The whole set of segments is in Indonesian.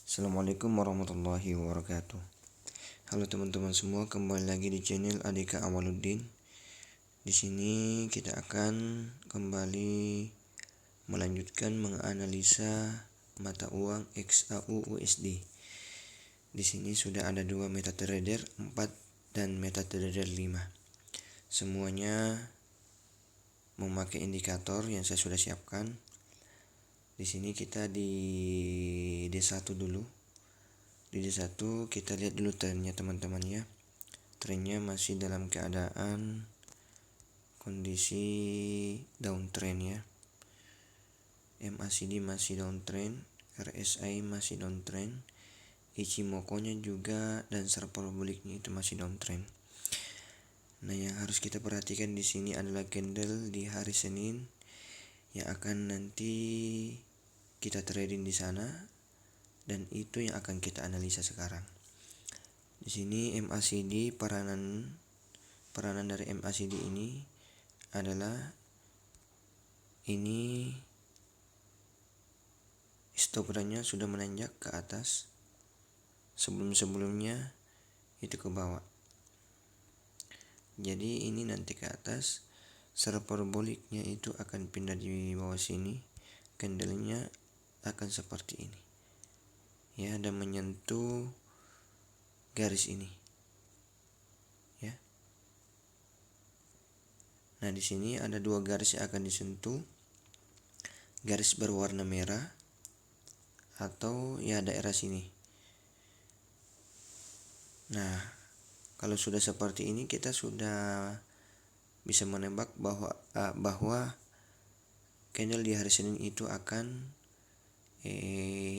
Assalamualaikum warahmatullahi wabarakatuh. Halo teman-teman semua, kembali lagi di channel Adika Awaluddin. Di sini kita akan kembali melanjutkan menganalisa mata uang XAU USD. Di sini sudah ada 2 MetaTrader 4 dan MetaTrader 5. Semuanya memakai indikator yang saya sudah siapkan. Di sini kita di D1 dulu. Di D1 kita lihat dulu trennya teman-teman ya. Trennya masih dalam keadaan kondisi downtrend ya. MACD masih downtrend, RSI masih downtrend, Ichimoku-nya juga dan parabolic-nya itu masih downtrend. Nah, yang harus kita perhatikan di sini adalah candle di hari Senin yang akan nanti kita trading di sana, dan itu yang akan kita analisa sekarang. Di sini MACD, peranan dari MACD ini adalah ini histogramnya sudah menanjak ke atas, sebelumnya itu ke bawah. Jadi ini nanti ke atas, paraboliknya itu akan pindah di bawah sini, candlenya akan seperti ini ya, dan menyentuh garis ini ya. Nah, di sini ada 2 garis yang akan disentuh, garis berwarna merah atau ya daerah sini. Nah, kalau sudah seperti ini kita sudah bisa menebak bahwa candle di hari Senin itu akan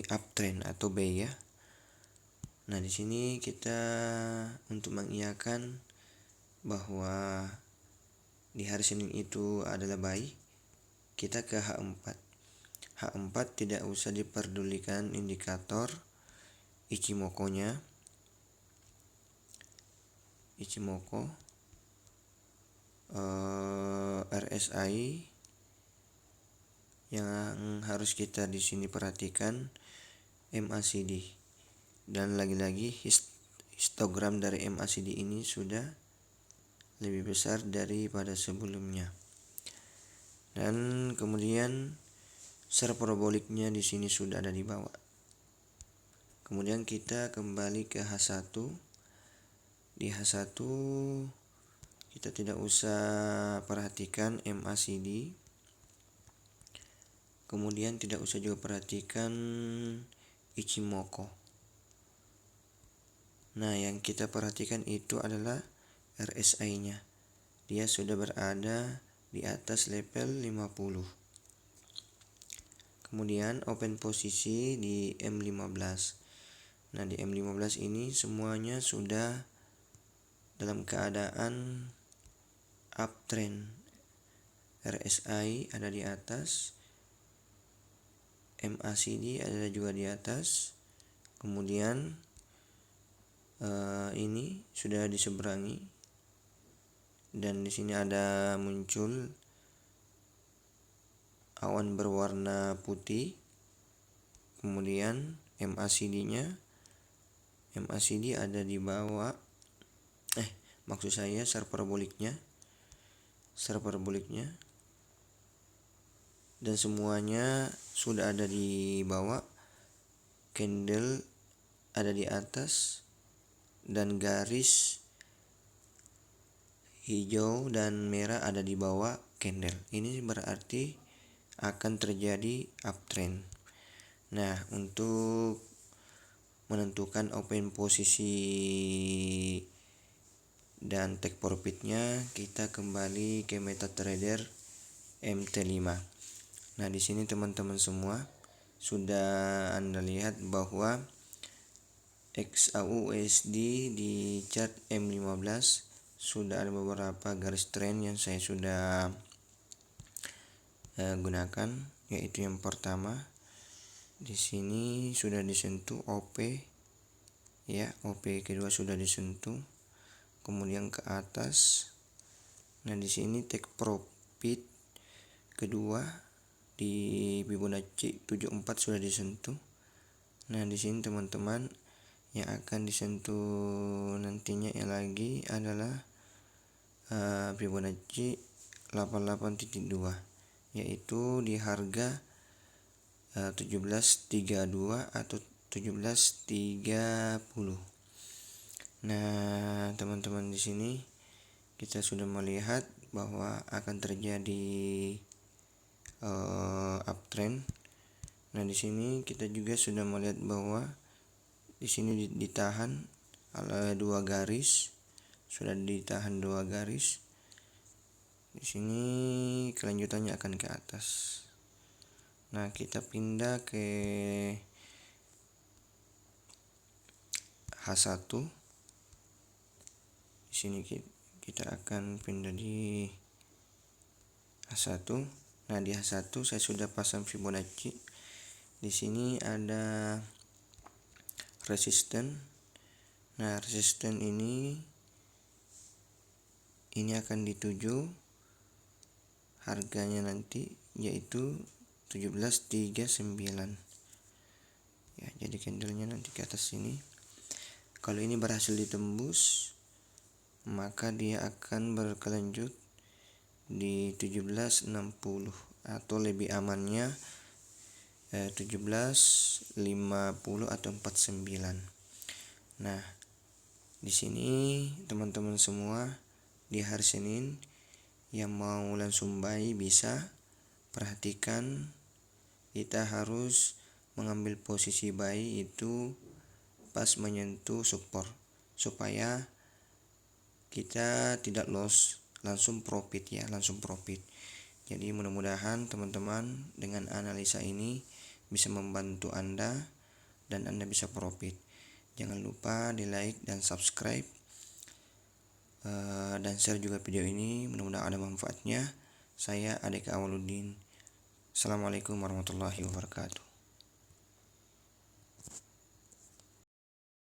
uptrend atau buy ya. Nah, di sini kita untuk mengiyakan bahwa di hari Senin itu adalah buy, kita ke H4. H4 tidak usah diperdulikan indikator Ichimoku-nya. RSI yang harus kita di sini perhatikan MACD, dan lagi-lagi histogram dari MACD ini sudah lebih besar daripada sebelumnya. Dan kemudian paraboliknya di sini sudah ada di bawah. Kemudian kita kembali ke H1. Di H1 kita tidak usah perhatikan MACD. Kemudian tidak usah juga perhatikan Ichimoku. Nah, yang kita perhatikan itu adalah RSI-nya. Dia sudah berada di atas level 50. Kemudian open posisi di M15. Nah, di M15 ini semuanya sudah dalam keadaan uptrend. RSI ada di atas, MACD ada juga di atas. Kemudian ini sudah diseberangi, dan di sini ada muncul awan berwarna putih. Kemudian MACD ada di bawah. Maksud saya paraboliknya, dan semuanya sudah ada di bawah. Candle ada di atas, dan garis hijau dan merah ada di bawah candle. Ini berarti akan terjadi uptrend. Nah, untuk menentukan open posisi dan take profitnya, kita kembali ke MetaTrader MT5. Nah, di sini teman-teman semua sudah Anda lihat bahwa XAU USD di chart M15 sudah ada beberapa garis trend yang saya sudah gunakan, yaitu yang pertama di sini sudah disentuh OP ya, OP kedua sudah disentuh, kemudian ke atas. Nah, di sini take profit kedua di Fibonacci 74 sudah disentuh. Nah, di sini teman-teman yang akan disentuh nantinya lagi adalah Fibonacci 88.2, yaitu di harga 1732 atau 1730. Nah, teman-teman, di sini kita sudah melihat bahwa akan terjadi uptrend. Nah, di sini kita juga sudah melihat bahwa di sini ditahan oleh 2 garis, sudah ditahan 2 garis. Di sini kelanjutannya akan ke atas. Nah, kita pindah ke H1. Di sini kita akan pindah di H1. Nah, di H1 saya sudah pasang Fibonacci. Di sini ada resisten. Nah, resisten ini akan dituju harganya nanti, yaitu 1739. Ya, jadi candlenya nanti ke atas sini. Kalau ini berhasil ditembus, maka dia akan berkelanjut di 1760 atau lebih amannya 1750 atau 49. Nah, di sini teman-teman semua, di hari Senin yang mau langsung buy bisa perhatikan, kita harus mengambil posisi buy itu pas menyentuh support supaya kita tidak loss, langsung profit ya, langsung profit. Jadi mudah-mudahan teman-teman dengan analisa ini bisa membantu Anda dan Anda bisa profit. Jangan lupa di like dan subscribe dan share juga video ini, mudah-mudahan ada manfaatnya. Saya Adek Awaludin. Assalamualaikum warahmatullahi wabarakatuh.